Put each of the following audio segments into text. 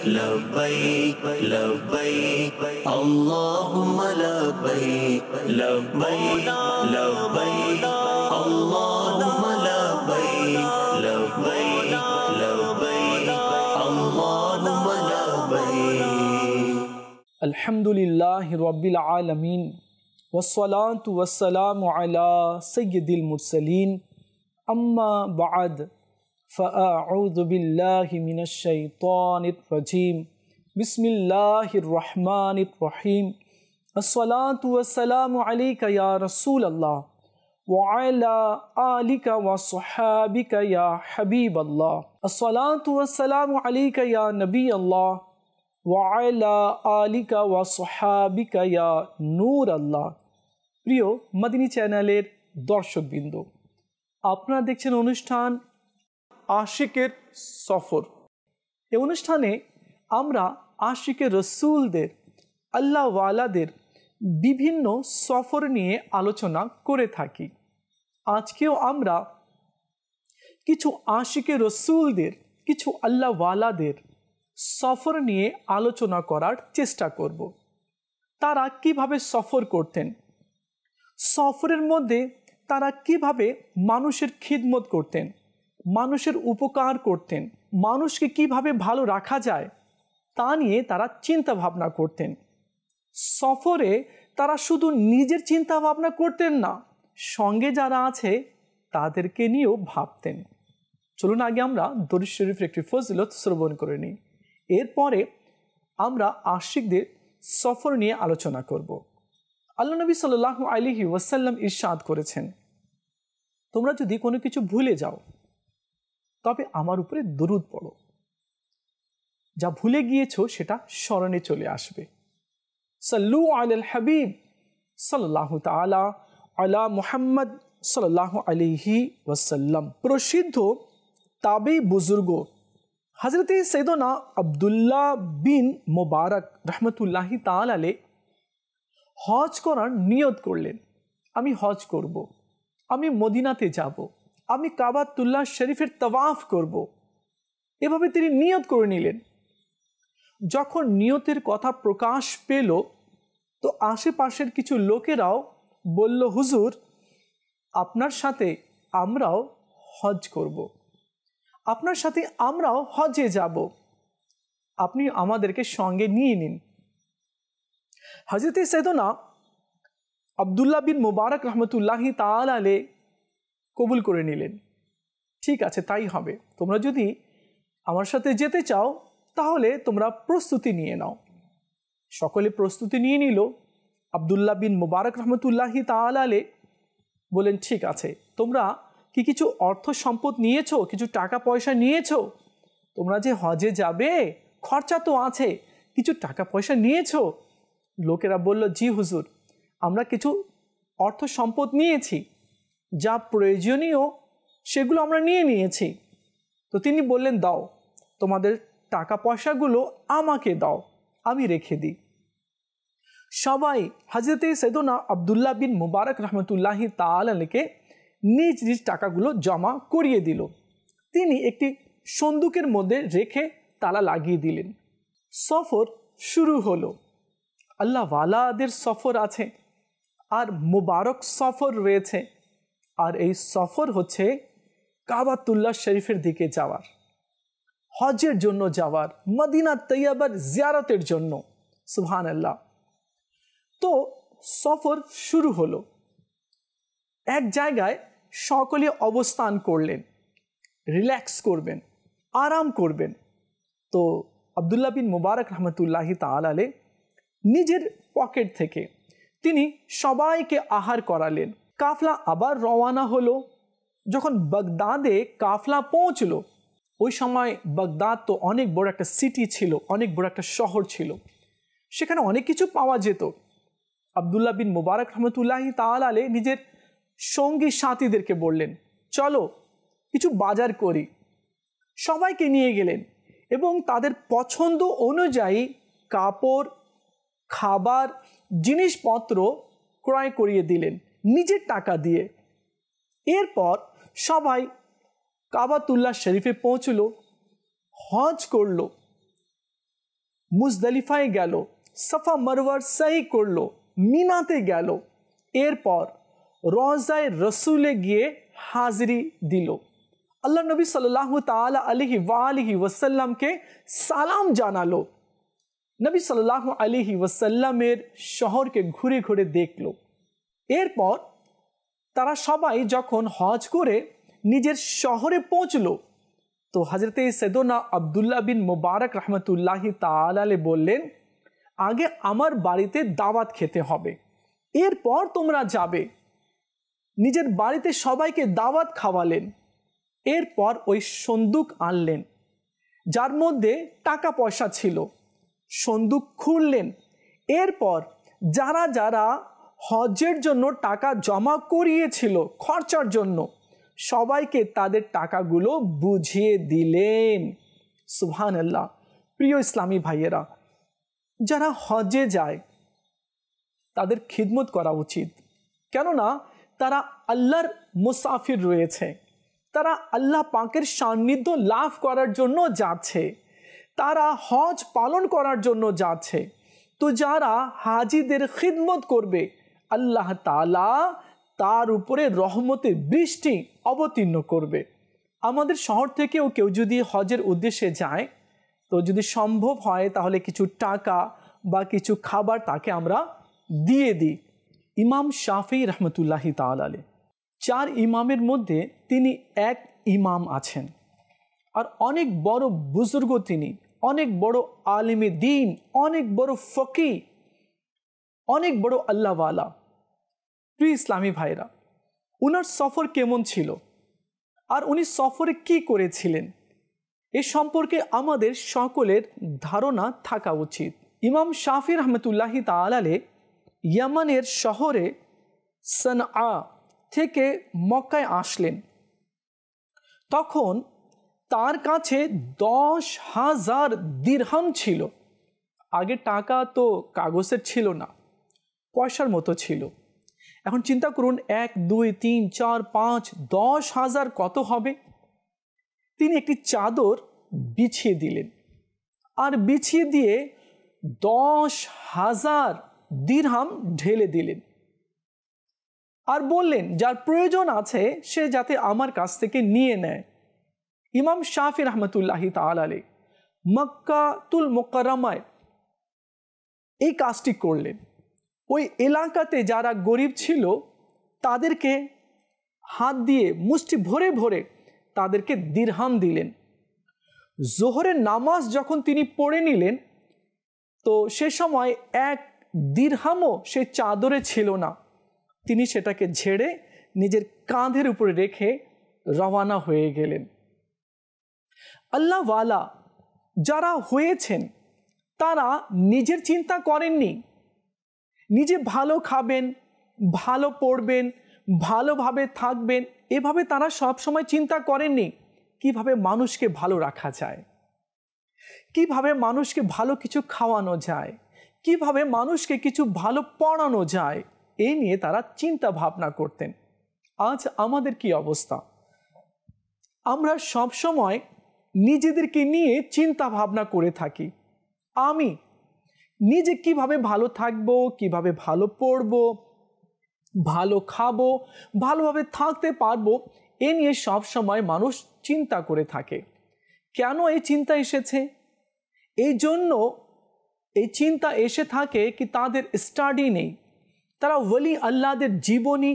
لبيك لبيك اللهم لبيك لبيك لبيك اللهم لبيك لبيك لبيك اللهم لبيك अल्हम्दुलिल्लाहि रब्बिल आलमीन वस्सलातु वस्सलामु अला सय्यिदिल मुरसलीन अम्मा बअद फ़अऊज़ु बिल्लाहि मिनश शैतानिर रजीम बिस्मिल्लाहिर रहमानिर रहीम अस्सलातु वस्सलामु अलैका या रसूल अल्लाह व अला आलिका व सहाबिका या हबीब अल्लाह अस्सलातु वस्सलामु अलैका या नबी अल्लाह ওয়াইলা আলিকা ওয়া সহাবিকা ইয়া নূর আল্লাহ। প্রিয় মদিনী চ্যানেলের দর্শকবৃন্দ, আপনারা দেখছেন অনুষ্ঠান আশিকের সফর। এই অনুষ্ঠানে আমরা আশিকের রসুলদের, আল্লাহওয়ালাদের বিভিন্ন সফর নিয়ে আলোচনা করে থাকি। আজকেও আমরা কিছু আশিকের রসুলদের, কিছু আল্লাহওয়ালাদের সফর নিয়ে আলোচনা করার চেষ্টা করব। তারা কিভাবে সফর করতেন, সফরের মধ্যে তারা কিভাবে মানুষের খিদমত করতেন, মানুষের উপকার করতেন, মানুষকে কিভাবে ভালো রাখা যায় তা নিয়ে তারা চিন্তা ভাবনা করতেন। সফরে তারা শুধু নিজের চিন্তা ভাবনা করতেন না, সঙ্গে যারা আছে তাদেরকে নিয়েও ভাবতেন। চলুন আগে আমরা দরুদ শরীফের একটি ফজিলত শ্রবণ করে নিই, এরপরে আমরা আশিকদের সফর নিয়ে আলোচনা করব। আল্লাহ নবী সাল্লাল্লাহু আলাইহি ওয়াসাল্লাম ইরশাদ করেছেন, তোমরা যদি কোনো কিছু ভুলে যাও তবে আমার উপরে দরুদ পড়ো, যা ভুলে গিয়েছো সেটা স্মরণে চলে আসবে। সাল্লু আলাল হাবিব সাল্লাল্লাহু তাআলা আলা মুহাম্মদ সাল্লাল্লাহু আলাইহি ওয়াসাল্লাম। প্রসিদ্ধ তাবেঈ বুজুর্গ হযরত সৈয়দনা আব্দুল্লাহ বিন মুবারক রহমতুল্লাহি তাআলা আলাইহি হজ করার নিয়ত করলেন। আমি হজ করব, আমি মদিনাতে যাব, আমি কাবাতুল্লাহ শরীফের তাওয়াফ করব, এভাবে তিনি নিয়ত করে নিলেন। যখন নিয়তের কথা প্রকাশ পেল তো আশেপাশের কিছু লোকেরাও বলল, হুজুর আপনার সাথে আমরাও হজ করব, আপনার সাথে আমরাও হজে যাব, আপনি আমাদেরকে সঙ্গে নিয়ে নিন। হযরত সৈয়দনা আব্দুল্লাহ বিন মুবারক রহমতুল্লাহি তাআলা আলাইহি কবুল করে নিলেন। ঠিক আছে, তাই হবে, তোমরা যদি আমার সাথে যেতে চাও তাহলে তোমরা প্রস্তুতি নিয়ে নাও। সকলে প্রস্তুতি নিয়ে নিল। আব্দুল্লাহ বিন মুবারক রহমতুল্লাহি তাআলা আলাইহি বলেন, ঠিক আছে, তোমরা কি কিছু অর্থ সম্পদ নিয়েছো, কিছু টাকা পয়সা নিয়েছো? তোমরা যে হজে যাবে খরচা তো আছে, কিছু টাকা পয়সা নিয়েছো? লোকেরা বলল, জি হুজুর, আমরা কিছু অর্থ সম্পদ নিয়েছি, যা প্রয়োজনীয় সেগুলো আমরা নিয়ে নিয়েছি। তো তিনি বললেন, দাও, তোমাদের টাকা পয়সাগুলো আমাকে দাও, আমি রেখে দিই। সবাই হযরত সৈয়দনা আব্দুল্লাহ বিন মুবারক রহমতুল্লাহি তাআলা আলাইহি নিজ নিজ টাকাগুলো জমা করিয়ে দিল। তিনি একটি সন্দুকের মধ্যে রেখে তালা লাগিয়ে দিলেন। সফর শুরু হলো। আল্লাহওয়ালাদের সফর আছে আর মুবারক সফর রয়েছে, আর এই সফর হচ্ছে কাবাতুল্লাহ শরীফের দিকে যাওয়ার, হজের জন্য যাওয়ার, মদিনা তৈয়বার জিয়ারতের জন্য। সুবহানাল্লাহ। তো সফর শুরু হলো। এক জায়গায় সকলে অবস্থান করলেন, রিল্যাক্স করবেন, আরাম করবেন। তো আব্দুল্লাহ বিন মুবারক রহমতুল্লাহি তাআলা আলাইহি নিজের পকেট থেকে তিনি সবাইকে আহার করালেন। কাফলা আবার রওয়ানা হলো। যখন বাগদাদে কাফলা পৌঁছলো, ওই সময় বাগদাদ তো অনেক বড় একটা সিটি ছিল, অনেক বড় একটা শহর ছিল, সেখানে অনেক কিছু পাওয়া যেত। আব্দুল্লাহ বিন মুবারক রহমতুল্লাহি তাআলা আলাইহি নিজের সঙ্গী সাথীদেরকে বললেন, চলো কিছু বাজার করি। সবাইকে নিয়ে গেলেন এবং তাদের পছন্দ অনুযায়ী কাপড়, খাবার, জিনিসপত্র ক্রয় করিয়ে দিলেন নিজের টাকা দিয়ে। এরপর সবাই কাবাতুল্লাহ শরীফে পৌঁছলো, হজ করলো। মুজদালিফায় গেল, সাফা মারওয়ার সাই করলো, মিনাতে গেল, এরপর রওজায়ে রসুলে গিয়ে হাজিরি দিল, আল্লাহ নবী সাল্লাল্লাহু তাআলা আলাইহি ওয়াসাল্লামকে সালাম জানালো, নবী সাল্লাল্লাহু আলাইহি ওয়াসাল্লামের শহরকে ঘুরে ঘুরে দেখলো। এরপর তারা সবাই যখন হজ করে নিজের শহরে পৌঁছলো, তো হজরতে সৈয়দনা আব্দুল্লাহ বিন মুবারক রহমতুল্লাহি তাআলা আলাইহি বললেন, আগে আমার বাড়িতে দাওয়াত খেতে হবে, এরপর তোমরা যাবে। নিজের বাড়িতে সবাইকে দাওয়াত খাওয়ালেন। এরপর ওই সন্দুক আনলেন যার মধ্যে টাকা পয়সা ছিল, সন্দুক খুললেন। এরপর যারা যারা হজের জন্য টাকা জমা করিয়েছিল খরচার জন্য, সবাইকে তাদের টাকাগুলো বুঝিয়ে দিলেন। সুবহানাল্লাহ। প্রিয় ইসলামী ভাইয়েরা, যারা হজে যায় তাদের খিদমত করা উচিত, কেননা তারা আল্লাহর মুসাফির রয়েছে, তারা আল্লাহ পাকের সান্নিধ্য লাভ করার জন্য যাচ্ছে, তারা হজ পালন করার জন্য যাচ্ছে। তো যারা হাজিদের খিদমত করবে, আল্লাহ তাআলা তার উপরে রহমতের বৃষ্টি অবতীর্ণ করবে। আমাদের শহর থেকেও কেউ যদি হজের উদ্দেশ্যে যায়, তো যদি সম্ভব হয় তাহলে কিছু টাকা বা কিছু খাবার তাকে আমরা দিয়ে দিই। ইমাম শাফিঈ রহমতুল্লাহি তাআলা আলাইহি 4 ইমামের মধ্যে তিনি এক ইমাম আছেন, আর অনেক বড় বুজুর্গ তিনি, অনেক বড় আলিমে দ্বীন, অনেক বড় ফকি, অনেক বড় আল্লাহওয়ালা। প্রিয় ইসলামী ভাইরা, উনার সফর কেমন ছিল আর উনি সফরে কি করেছিলেন এ সম্পর্কে আমাদের সকলের ধারণা থাকা উচিত। ইমাম শাফিঈ রহমতুল্লাহি তাআলা আলাইহি ইয়ামানের শহরে সানআ থেকে মক্কায় আসলেন। তখন তার কাছে 10,000 দিরহাম ছিল। আগে টাকা তো কাগজের ছিল না, পয়সার মতো ছিল। এখন চিন্তা করুন, 1 2 3 4 5 10,000 কত হবে? তিনি একটি চাদর বিছিয়ে দিলেন, আর বিছিয়ে দিয়ে 10,000 দিরহাম ঢেলে দিলেন, আর বললেন যার প্রয়োজন আছে সে যাতে আমার কাছ থেকে নিয়ে নেয়। ইমাম শাফিঈ রহমতুল্লাহি তাআলা আলাইহি মক্কাতুল মুকাররমায় এই কাজটি করলেন। ওই এলাকাতে যারা গরিব ছিল তাদেরকে হাত দিয়ে মুষ্টি ভরে ভরে তাদেরকে দিরহাম দিলেন। জোহরের নামাজ যখন তিনি পড়ে নিলেন, তো সে সময় 1 দিরহামও সে চাদরে ছিল না। তিনি সেটাকে ঝেড়ে নিজের কাঁধের উপরে রেখে রওনা হয়ে গেলেন। আল্লাহওয়ালা যারা হয়েছেন তারা নিজের চিন্তা করেননি, নিজে ভালো খাবেন, ভালো পড়বেন, ভালোভাবে থাকবেন, এভাবে তারা সব সময় চিন্তা করেননি কিভাবে মানুষকে ভালো রাখা যায়, কিভাবে মানুষকে ভালো কিছু খাওয়ানো যায়, কিভাবে মানুষকে কিছু ভালো পড়ানো যায়, এই নিয়ে তারা চিন্তা ভাবনা করতেন। আজ আমাদের কি অবস্থা? আমরা সব সময় নিজেদেরকে নিয়ে চিন্তা ভাবনা করে থাকি। আমি নিজে কিভাবে ভালো থাকবো, কিভাবে ভালো পড়বো, ভালো খাবো, ভালোভাবে থাকতে পারবো, এ নিয়ে সব সময় মানুষ চিন্তা করে থাকে। কেন এই চিন্তা এসেছে? এই জন্য এই চিন্তা এসে থাকে কি তাদের স্টাডি নেই। তারা ওলি আল্লাহদের জীবনী,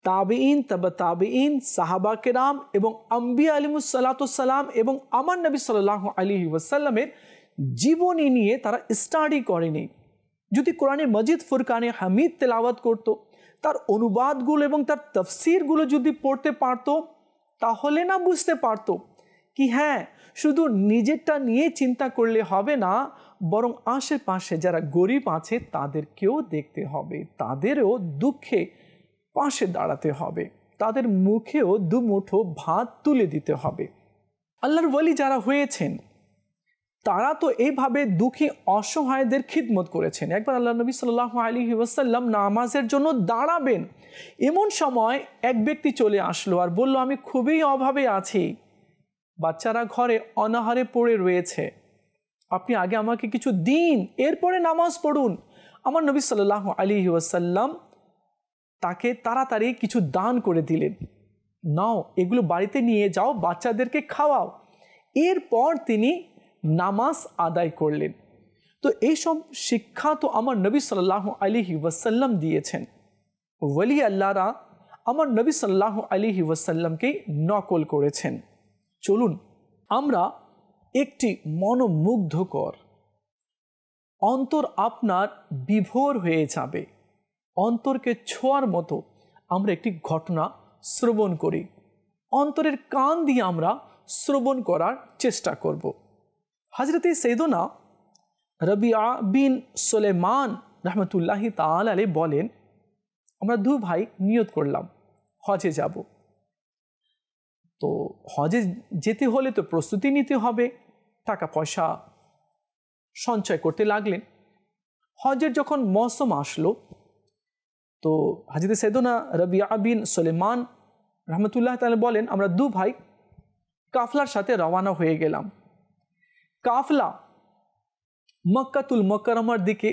তাবেঈন, তাবা তাবেঈন, সাহাবা কেরাম এবং আম্বিয়া আলাইহিমুসসালাম এবং আমার নবী সাল্লাল্লাহু আলাইহি ওয়াসাল্লামের জীবনী নিয়ে তারা স্টাডি করেনি। যদি কোরআনে মজিদ ফুরকানে হামিদ তেলাওয়াত করত, তার অনুবাদগুলো এবং তার তাফসিরগুলো যদি পড়তে পারত, তাহলে না বুঝতে পারত কি হ্যাঁ, শুধু নিজেরটা নিয়ে চিন্তা করলে হবে না, বরং আশেপাশে যারা গরিব আছে তাদেরকেও দেখতে হবে, তাদেরও দুঃখে পাশে দাঁড়াতে হবে, তাদের মুখেও দুমুঠো ভাত তুলে দিতে হবে। আল্লাহর ওয়ালি যারা হয়েছেন তারা তো এইভাবে দুঃখী অসহায়দের খিদমত করেছেন। একবার আল্লাহ নবী সাল্লাল্লাহু আলাইহি ওয়াসাল্লাম নামাজের জন্য দাঁড়াবেন, এমন সময় এক ব্যক্তি চলে আসলো আর বলল, আমি খুবই অভাবে আছি, বাচ্চারা ঘরে অনাহারে পড়ে রয়েছে, আপনি আগে আমাকে কিছু দিন, এরপরে নামাজ পড়ুন। আমার নবী সাল্লাল্লাহু আলাইহি ওয়াসাল্লাম তাকে তাড়াতাড়ি কিছু দান করে দিলেন, নাও এগুলো বাড়িতে নিয়ে যাও, বাচ্চাদেরকে খাওয়াও। এরপর তিনি নামাজ আদায় করলেন। তো এইসব শিক্ষা তো আমার নবী সাল্লাল্লাহু আলাইহি ওয়াসাল্লাম দিয়েছেন। ওয়ালি আল্লাহরা আমার নবী সাল্লাল্লাহু আলাইহি ওয়াসাল্লামকে নকল করেছেন। চলুন আমরা একটি মনোমুগ্ধকর, অন্তর আপনার বিভোর হয়ে যাবে, অন্তরকে ছোঁয়ার মতো আমরা একটি ঘটনা শ্রবণ করি। অন্তরের কান দিয়ে আমরা শ্রবণ করার চেষ্টা করব। হযরতে সৈয়দনা রবিআ বিন সুলাইমান রাহমাতুল্লাহি তাআলা আলাইহি বলেন, আমরা দু ভাই নিয়ত করলাম হজে যাব। তো হজে যেতে হলে তো প্রস্তুতি নিতে হবে, টাকা পয়সা সঞ্চয় করতে লাগলেন। হজের যখন মৌসুম আসলো, তো হযরত সৈয়দনা রবিআ বিন সুলাইমান রাহমাতুল্লাহি তাআলা বলেন, আমরা দু ভাই কাফলার সাথে রওনা হয়ে গেলাম। কাফলা মক্কাতুল মুকাররমার দিকে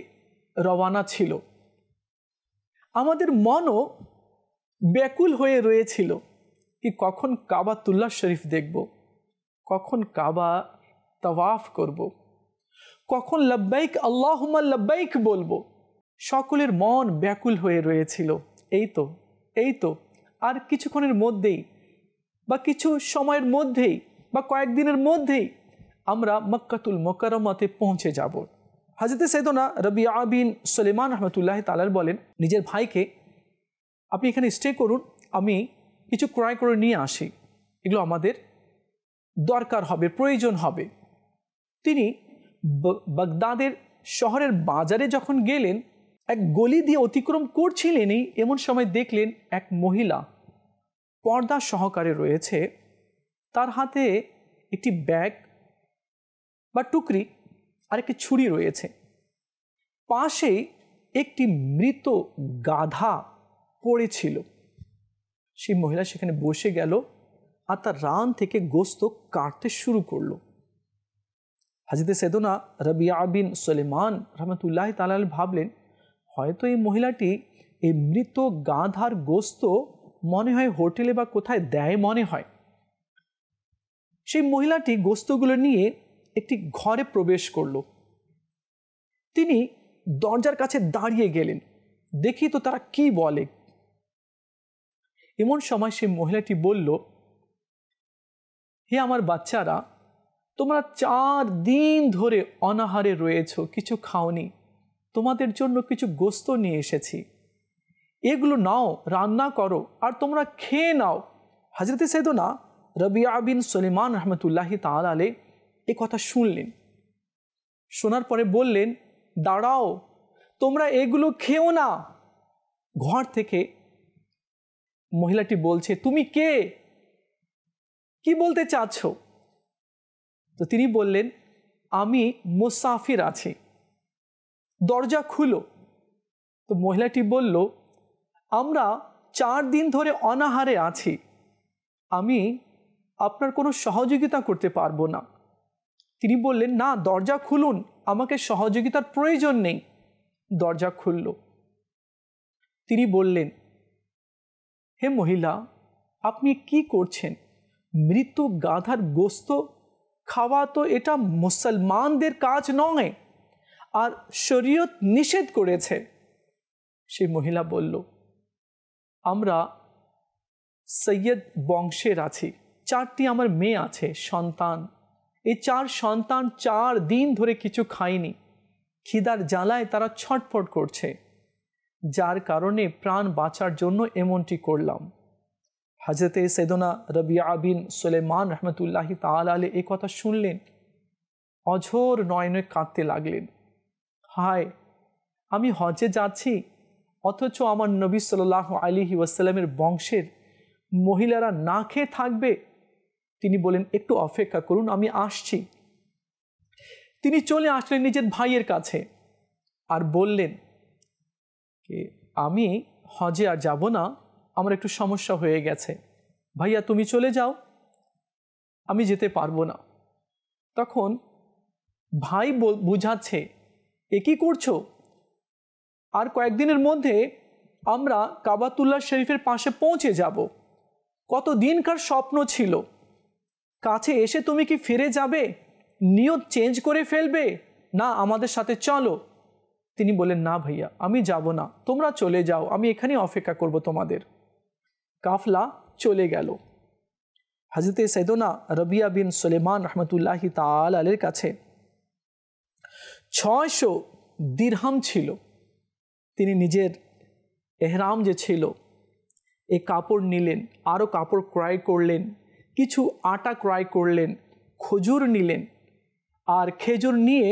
রওনা ছিল। আমাদের মনও ব্যাকুল হয়ে রয়েছিল কি কখন কাবাতুল্লাহ শরীফ দেখব, কখন কাবা তাওয়াফ করব, কখন লব্বাইক আল্লাহুম্মা লব্বাইক বলবো। সকলের মন ব্যাকুল হয়ে রয়েছিল। এই তো আর কিছুক্ষণের মধ্যেই বা কিছু সময়ের মধ্যেই বা কয়েকদিনের মধ্যেই আমরা মক্কাতুল মুকাররমাতে পৌঁছে যাব। হযরত সৈয়দনা রবিআ বিন সুলাইমান রাহমাতুল্লাহি তাআলা বলেন, নিজের ভাইকে আপনি এখানে স্টে করুন, আমি কিছু ক্রয় করে নিয়ে আসি, এগুলো আমাদের দরকার হবে, প্রয়োজন হবে। তিনি বাগদাদের শহরের বাজারে যখন গেলেন, এক গলি দিয়ে অতিক্রম করছিলেনই এমন সময় দেখলেন এক মহিলা পর্দা সহকারে রয়েছে, তার হাতে একটি ব্যাগ বা টুকরি আর একটি ছুরি রয়েছে। পাশে একটি মৃত গাধা পড়েছিল। সেই মহিলা সেখানে বসে গেল আর তার রান থেকে গোস্ত কাটতে শুরু করলো। হযরত সৈয়দনা রবিআ বিন সুলাইমান রাহমাতুল্লাহি তাআলা ভাবলেন, হয়তো এই মহিলাটি এই মৃত গাধার গোস্ত মনে হয় হোটেলে বা কোথায় দেয় মনে হয়। সেই মহিলাটি গোস্তগুলো নিয়ে একটি ঘরে প্রবেশ করলো। তিনি দরজার কাছে দাঁড়িয়ে গেলেন, দেখি তো তারা কি বলে। এমন সময় সেই মহিলাটি বলল, হে আমার বাচ্চারা, তোমরা 4 দিন ধরে অনাহারে রয়েছো, কিছু খাওনি, তোমাদের জন্য কিছু গোস্ত নিয়ে এসেছি, এগুলো নাও, রান্না করো আর তোমরা খেয়ে নাও। হযরত সৈয়দনা রবিআ বিন সুলাইমান রাহমাতুল্লাহি তাআলা আলাইহি এই কথা শুনলেন। শোনার পরে বললেন, দাঁড়াও, তোমরা এগুলো খেও না। ঘর থেকে মহিলাটি বলছে, তুমি কে, কি বলতে চাচ্ছ? তো তিনি বললেন, আমি মুসাফির আছি, দরজা খুলো। তো মহিলাটি বলল, আমরা 4 দিন ধরে অনাহারে আছি, আমি আপনার কোনো সহযোগিতা করতে পারবো না। তিনি বললেন, না, দরজা খুলুন, আমাকে সহযোগিতার প্রয়োজন নেই। দরজা খুলল। তিনি বললেন, হে মহিলা, আপনি কি করছেন? মৃত গাধার গোস্ত খাওয়া তো এটা মুসলমানদের কাজ নয়, আর শরীয়ত নিষেধ করেছে। সেই মহিলা বলল, আমরা সৈয়দ বংশের আছি, 4টি আমার মেয়ে আছে, সন্তান। এই 4 সন্তান 4 দিন ধরে কিছু খায়নি, খিদার জ্বালায় তারা ছটফট করছে, যার কারণে প্রাণ বাঁচার জন্য এমনটি করলাম। হযরতে সৈয়দনা রবিআ বিন সুলাইমান রাহমাতুল্লাহি তাআলা আলাইহি এই কথা শুনলেন, অঝোর নয়নে কাঁদতে লাগলেন। হায়, আমি হজে যাচ্ছি, অথচ আমার নবী সাল্লাল্লাহু আলাইহি ওয়াসাল্লামের বংশের মহিলারা না খেয়ে থাকবে। তিনি বলেন, একটু অপেক্ষা করুন, আমি আসছি। তিনি চলে আসলেন নিজের ভাইয়ের কাছে আর বললেন, আমি হজে আর যাব না, আমার একটু সমস্যা হয়ে গেছে, ভাইয়া তুমি চলে যাও, আমি যেতে পারবো না। তখন ভাই বুঝাচ্ছে, এ কি করছো? আর কয়েকদিনের মধ্যে আমরা কাবাতুল্লাহ শরীফের পাশে পৌঁছে যাব। কত দিনকার স্বপ্ন ছিল, কাছে এসে তুমি কি ফিরে যাবে? নিয়ত চেঞ্জ করে ফেলবে? না, আমাদের সাথে চলো। তিনি বলেন, না ভাইয়া, আমি যাব না, তোমরা চলে যাও, আমি এখানেই অপেক্ষা করব তোমাদের। কাফলা চলে গেল। হযরতে সৈয়দনা রবিয়া বিন সুলেমান রহমতুল্লাহি তাআলা আলাইহির কাছে 600 দিরহাম ছিল। তিনি নিজের এহরাম যে ছিল, এই কাপড় নিলেন, আরও কাপড় ক্রয় করলেন, কিছু আটা ক্রয় করলেন, খজুর নিলেন, আর খেজুর নিয়ে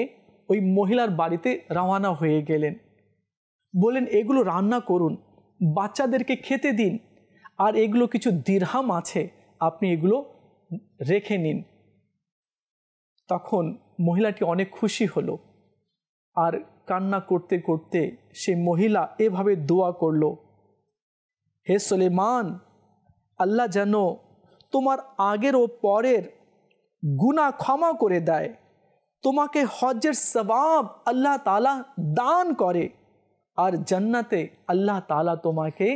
ওই মহিলার বাড়িতে রওনা হয়ে গেলেন। বলেন, এগুলো রান্না করুন, বাচ্চাদেরকে খেতে দিন, আর এগুলো কিছু দিরহাম আছে, আপনি এগুলো রেখে নিন। তখন মহিলাটি অনেক খুশি হলো, আর কান্না করতে করতে সেই মহিলা এভাবে দোয়া করলো, হে সুলেমান, আল্লাহ যেন তোমার আগের ও পরের গুনাহ ক্ষমা করে দেয়, তোমাকে হজ্জের সওয়াব আল্লাহ তাআলা দান করে, আর জান্নাতে আল্লাহ তাআলা তোমাকে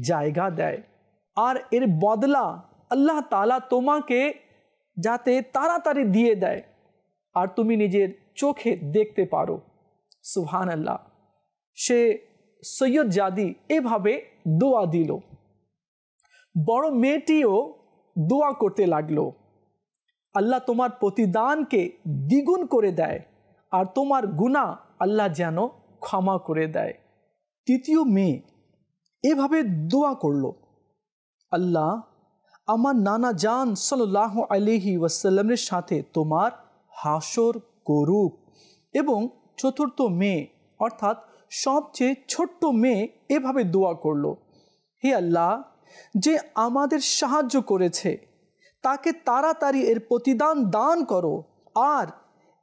জায়গা দেয়, আর এর বদলা আল্লাহ তাআলা তোমাকে যাতে তাড়াতাড়ি দিয়ে দেয়, আর তুমি নিজের চোখে দেখতে পারো। সুবহানাল্লাহ। সে সৈয়দ জাদি এভাবে দোয়া দিল। বড় মেয়েটিও দোয়া করতে লাগলো, আল্লাহ তোমার প্রতিদানকে দ্বিগুণ করে দেয়, আর তোমার গুনাহ আল্লাহ যেন ক্ষমা করে দেয়। তৃতীয় মেয়ে এভাবে দোয়া করল, আল্লাহ আমার নানা জান সাল্লাল্লাহু আলাইহি ওয়াসাল্লামের সাথে তোমার হাসর করুক। এবং চতুর্থ মেয়ে অর্থাৎ সবচেয়ে ছোট্ট মেয়ে এভাবে দোয়া করল, হে আল্লাহ, যে আমাদের সাহায্য করেছে তাকে তাড়াতাড়ি এর প্রতিদান দান করো, আর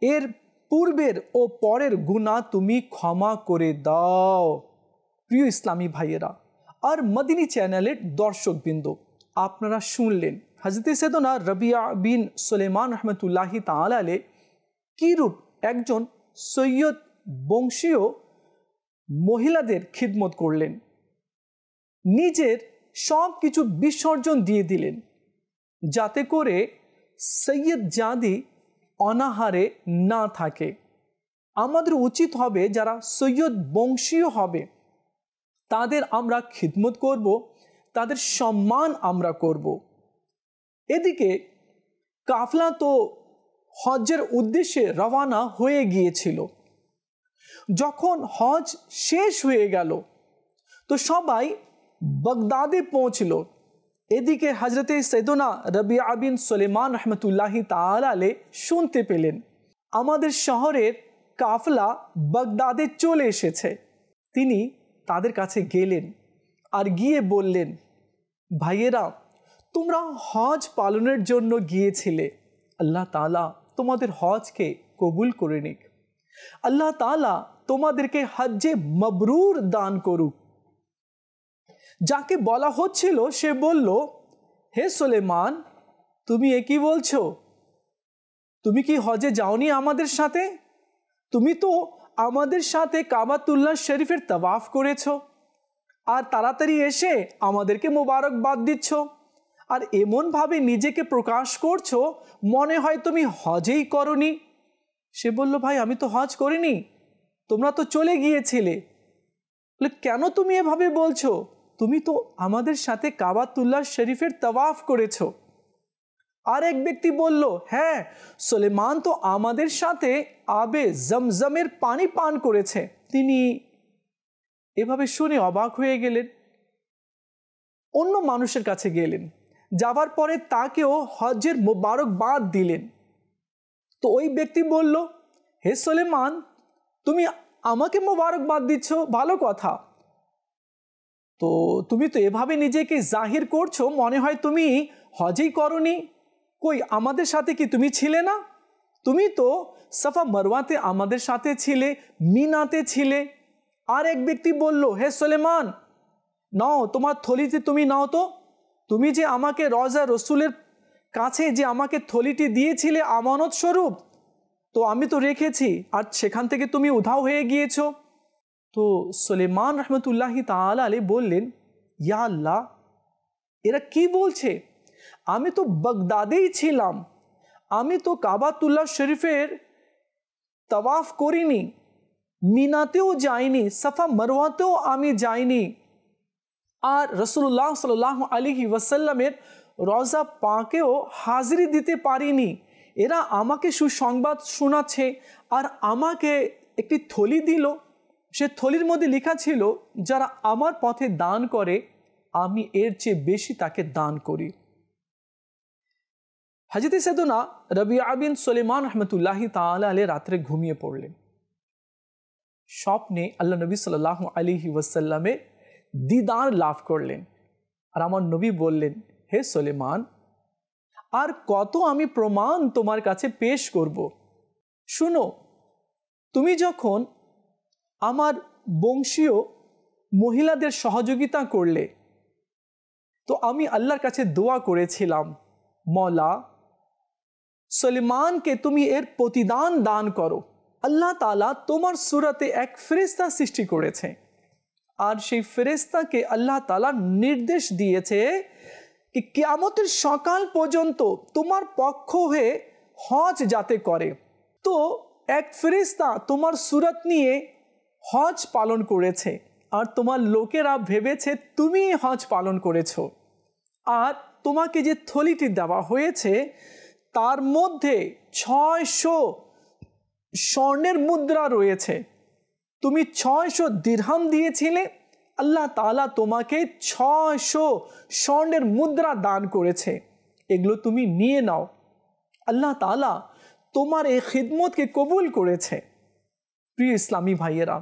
এর পূর্বের ও পরের গুনাহ তুমি ক্ষমা করে দাও। প্রিয় ইসলামী ভাইয়েরা আর মদিনী চ্যানেলের দর্শকবৃন্দ, আপনারা শুনলেন হযরত সৈয়দনা রবিয়া বিন সুলেমান রহমতুল্লাহি তাআলা আলাইহি কিরূপ একজন সৈয়দ বংশীয় মহিলাদের খিদমত করলেন, নিজের সব কিছু বিসর্জন দিয়ে দিলেন যাতে করে সৈয়দ জাদি অনাহারে না থাকে। আমাদের উচিত হবে যারা সৈয়দ বংশীয় হবে তাদের আমরা খিদমত করব, তাদের সম্মান আমরা করব। এদিকে কাফলা তো হজ্জের উদ্দেশ্যে রওনা হয়ে গিয়েছিল। যখন হজ শেষ হয়ে গেল তো সবাই বাগদাদে পৌঁছল। এদিকে হযরতে সৈয়দনা রবিয়া বিন সুলেমান রহমতুল্লাহি তাআলা আলাইহি শুনতে পেলেন আমাদের শহরের কাফলা বাগদাদে চলে এসেছে। তিনি তাদের কাছে গেলেন আর গিয়ে বললেন, ভাইয়েরা, তোমরা হজ পালনের জন্য গিয়েছিলে, আল্লাহ তাআলা তোমাদের হজকে কবুল করে নিক, আল্লাহ তাআলা তোমাদেরকে হজ্জে মাবরুর দান করুক। যাকে বলা হচ্ছিল সে বলল, হে সুলেমান, তুমি এ কি বলছো? তুমি কি হজে যাওনি আমাদের সাথে? তুমি তো আমাদের সাথে কাবাতুল্লাহ শরীফের তাওয়াফ করেছো, আর তাড়াতাড়ি এসে আমাদেরকে মোবারকবাদ দিচ্ছ, আর এমনভাবে নিজেকে প্রকাশ করছো মনে হয় তুমি হজেই করনি। সে বলল, ভাই আমি তো হজ করিনি, তোমরা তো চলে গিয়েছিলে। বলে, কেন তুমি এভাবে বলছো? তুমি তো আমাদের সাথে কাবাতুল্লাহ শরীফের তাওয়াফ করেছো। আর এক ব্যক্তি বলল, হ্যাঁ, সুলেমান তো আমাদের সাথে আবে জমজমের পানি পান করেছে। তিনি এভাবে শুনে অবাক হয়ে গেলেন, অন্য মানুষের কাছে গেলেন, যাবার পরে তাকেও হজ্জের মোবারকবাদ দিলেন। তো ওই ব্যক্তি বলল, হে সুলেমান, তুমি আমাকে মোবারকবাদ দিচ্ছ, ভালো কথা, তো তুমি তো এভাবে নিজেকে জাহির করছো মনে হয় তুমি হজই করনি। কই, আমাদের সাথে কি তুমি ছিলে না? তুমি তো সাফা মারওয়াতে আমাদের সাথে ছিলে, মিনাতে ছিলে। আর এক ব্যক্তি বলল, হে সুলেমান, নাও তোমার থলিতে তুমি নাও তো, তুমি যে আমাকে রওজা রসুলের কাছে যে আমাকে থলিটি দিয়েছিলে আমানত স্বরূপ, তো তো আমি তো রেখেছি, আর সেখান থেকে তুমি উধাও হয়ে গিয়েছো। তো সুলেমান রহমতুল্লাহি তাআলা আলাইহি বললেন, ইয়া আল্লাহ, এরা কি বলছে? আমি তো বাগদাদেই ছিলাম, আমি তো কাবাতুল্লাহ শরীফের তাওয়াফ করিনি, মিনাতেও যাইনি, সাফা মারওয়াতেও আমি যাইনি, আর রাসূলুল্লাহ সাল্লাল্লাহু আলাইহি ওয়াসাল্লামের রওজা পাকেও হাজিরি দিতে পারিনি। এরা আমাকে সুসংবাদ শোনাচ্ছে, আর আমাকে একটি থলি দিল, সে থলির মধ্যে লেখা ছিল, যারা আমার পথে দান করে আমি এর চেয়ে বেশি তাকে দান করি। হযরত সাইয়েদনা রাবিআ বিন সুলাইমান রাহমাতুল্লাহি তাআলা আলাইহি রাত্রে ঘুমিয়ে পড়লেন। স্বপ্নে আল্লাহ নবী সাল্লাল্লাহু আলাইহি ওয়াসাল্লামের দিদার লাভ করলেন। আর আমার নবী বললেন, হে সুলেমান, আর কত আমি প্রমাণ তোমার কাছে পেশ করব। শুনো, তুমি যখন আমার বংশীয় মহিলাদের সহযোগিতা করলে, তো আমি আল্লাহর কাছে দোয়া করেছিলাম, মওলা, সুলেমানকে তুমি এর প্রতিদান দান করো। আল্লাহ তাআলা তোমার সূরাতে এক ফেরেশতা সৃষ্টি করেছে, আর সেই ফেরেশতাকে আল্লাহ তাআলা নির্দেশ দিয়েছে कि কিয়ামতের সকাল পর্যন্ত তোমার পক্ষ হয়ে হজ যাতে করে। তো এক ফেরেশতা তোমার সূরত নিয়ে হজ পালন করেছে, আর তোমার লোকেরা ভেবেছে তুমি হজ পালন করেছো। আর তোমাকে যে থলিটি দেওয়া হয়েছে তার মধ্যে 600 স্বর্ণের মুদ্রা রয়েছে। তুমি 600 দিরহাম দিয়েছিলে, আল্লাহ তাআলা তোমাকে 600 স্বর্ণের মুদ্রা দান করেছে, এগুলো তুমি নিয়ে নাও। আল্লাহ তাআলা তোমার এই খিদমতকে কবুল করেছে। প্রিয় ইসলামী ভাইয়েরা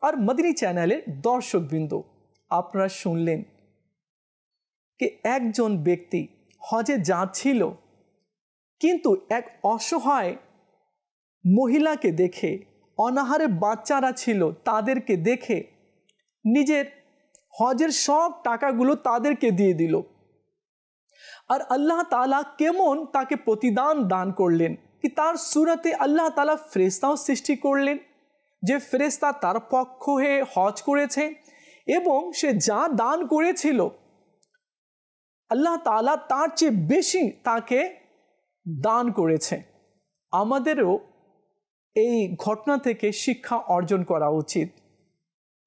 আর মদিনী চ্যানেলের দর্শকবৃন্দ, আপনারা শুনলেন যে একজন ব্যক্তি হজে যাচ্ছিল, কিন্তু এক অসহায় মহিলাকে দেখে, অনাহারে বাচ্চারা ছিল তাদেরকে দেখে নিজের হজের সব টাকাগুলো তাদেরকে দিয়ে দিল। আর আল্লাহ তাআলা কেমন তাকে প্রতিদান দান করলেন কি তার সূরতে আল্লাহ তাআলা ফেরেশতাও সৃষ্টি করলেন, যে ফেরেশতা তার পক্ষ হয়ে হজ করেছে, এবং সে যা দান করেছিল আল্লাহ তাআলা তার চেয়ে বেশি তাকে দান করেছে। আমাদেরও এই ঘটনা থেকে শিক্ষা অর্জন করা উচিত,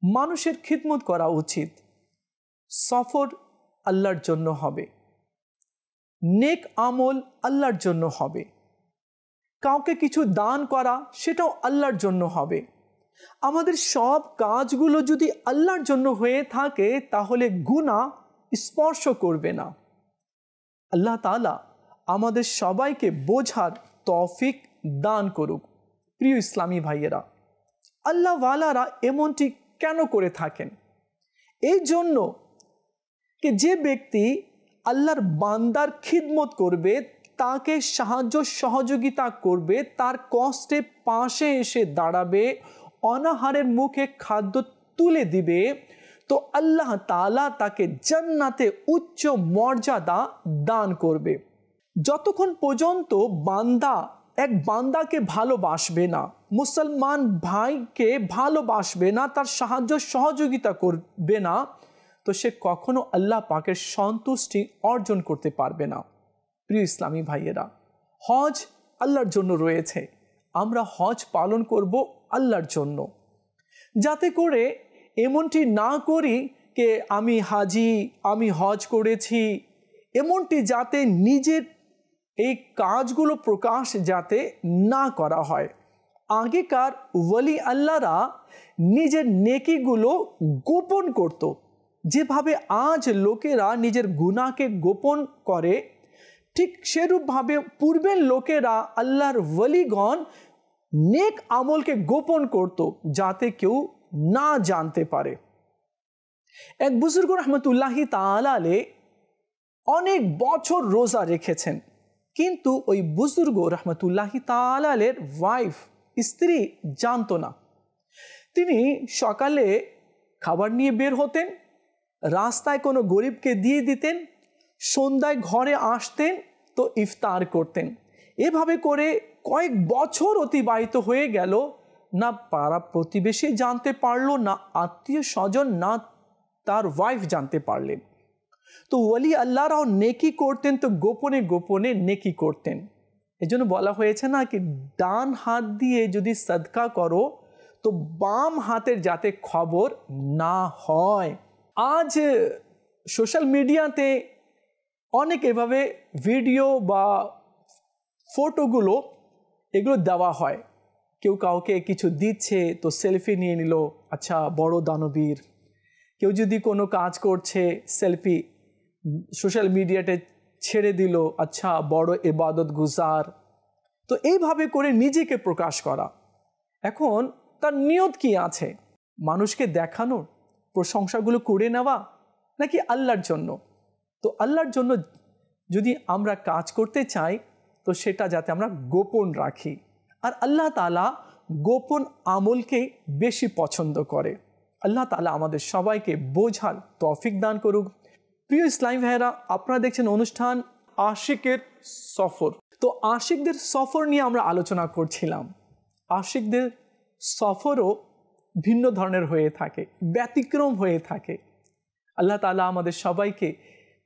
মানুষের খিদমত করা উচিত। সফর আল্লাহর জন্য হবে, নেক আমল আল্লাহর জন্য হবে, কাউকে কিছু দান করা সেটাও আল্লাহর জন্য হবে। আমাদের সব কাজগুলো যদি আল্লাহর জন্য হয়ে থাকে তাহলে গুনাহ স্পর্শ করবে না। আল্লাহ তাআলা আমাদের সবাইকে বোঝার তৌফিক দান করুক। প্রিয় ইসলামী ভাইয়েরা, আল্লাহ ওয়ালারা এমনটি কেন করে থাকেন? এই জন্য যে যে ব্যক্তি আল্লাহর বান্দার খিদমত করবে, তাকে সাহায্য সহযোগিতা করবে, তার কষ্টে পাশে এসে দাঁড়াবে, অনাহারের মুখে খাদ্য তুলে দিবে, তো আল্লাহ তাআলা তাকে জান্নাতে উচ্চ মর্যাদা দান করবে। যতক্ষণ পর্যন্ত বান্দা এক বান্দাকে ভালোবাসবে না, মুসলমান ভাইকে ভালোবাসবে না, তার সাহায্য সহযোগিতা করবে না, তো সে কখনো আল্লাহ পাকের সন্তুষ্টি অর্জন করতে পারবে না। প্রিয় ইসলামী ভাইয়েরা, হজ আল্লাহর জন্য রয়েছে, আমরা হজ পালন করব আল্লাহর জন্য, যাতে করে এমনটি না করি যে আমি হাজি, আমি হজ করেছি, এমনটি যাতে নিজের এই কাজগুলো প্রকাশ যাতে না করা হয়। আগেকার ওয়ালি আল্লাহরা নিজের নেকিগুলো গোপন করত, যেভাবে আজ লোকেরা নিজের গুনাহকে গোপন করে, ঠিক সেরূপভাবে পূর্বের লোকেরা আল্লাহর ওয়ালিগণ নেক আমলকে গোপন করত, যাতে কেউ না জানতে পারে। এক বুজুর্গ রহমতুল্লাহি তাআলা আলাইহি অনেক বছর রোজা রেখেছেন, কিন্তু ওই বুজুর্গ রহমতুল্লাহি তাআলা আলাইহির ওয়াইফ, স্ত্রী জানতো না। তিনি সকালে খাবার নিয়ে বের হতেন, রাস্তায় কোনো গরিবকে দিয়ে দিতেন, সন্ধ্যায় ঘরে আসতেন তো ইফতার করতেন। এভাবে করে কয়েক বছর অতিবাহিত হয়ে গেল, না পাড়া প্রতিবেশী জানতে পারলো, না আত্মীয় স্বজন, না তার ওয়াইফ জানতে পারলেন। তো ওলি আল্লাহরাও নেকি করতেন, তো গোপনে গোপনে নেকি করতেন। এজন্য বলা হয়েছে না কি, ডান হাত দিয়ে যদি সাদকা করো তো বাম হাতের যাতে খবর না হয়। আজ সোশ্যাল মিডিয়াতে অনেক এভাবে ভিডিও বা ফটোগুলো এগুলো দেওয়া হয়। কেউ কাউকে কিছু দিচ্ছে তো সেলফি নিয়ে নিল, আচ্ছা বড় দানবীর। কেউ যদি কোনো কাজ করছে সেলফি সোশ্যাল মিডিয়াতে ছেড়ে দিল, আচ্ছা বড় ইবাদত গুজার। তো এইভাবে করে নিজেকে প্রকাশ করা। এখন তার নিয়ত কি আছে? মানুষকে দেখানোর, প্রশংসাগুলো করে নেওয়া, নাকি আল্লাহর জন্য? তো আল্লাহর জন্য যদি আমরা কাজ করতে চাই তো সেটা যাতে আমরা গোপন রাখি। আর আল্লাহ তাআলা গোপন আমলকে বেশি পছন্দ করে। আল্লাহ তাআলা আমাদের সবাইকে বোঝার তৌফিক দান করুক। প্রিয় ইসলামী ভাইয়েরা, আপনারা দেখছেন অনুষ্ঠান আশিকের সফর। তো আশিকদের সফর নিয়ে আমরা আলোচনা করছিলাম। আশিকদের সফরও ভিন্ন ধরনের হয়ে থাকে, ব্যতিক্রম হয়ে থাকে। আল্লাহ তাআলা আমাদের সবাইকে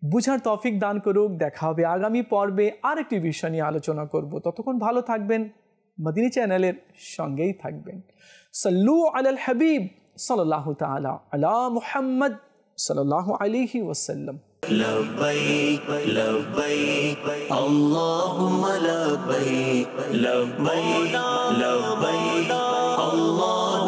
বুঝার তৌফিক দান করুক। দেখা হবে আগামী পর্বে আরেকটি বিষয় নিয়ে আলোচনা করব। ততক্ষণ ভালো থাকবেন, মদিনী চ্যানেলের সঙ্গেই থাকবেন। সাল্লু আলাল হাবিব সাল্লাল্লাহু তাআলা আলা মুহাম্মদ সাল্লাল্লাহু আলাইহি ওয়াসাল্লাম। لبيك لبيك اللهم لبيك لبيك لبيك الله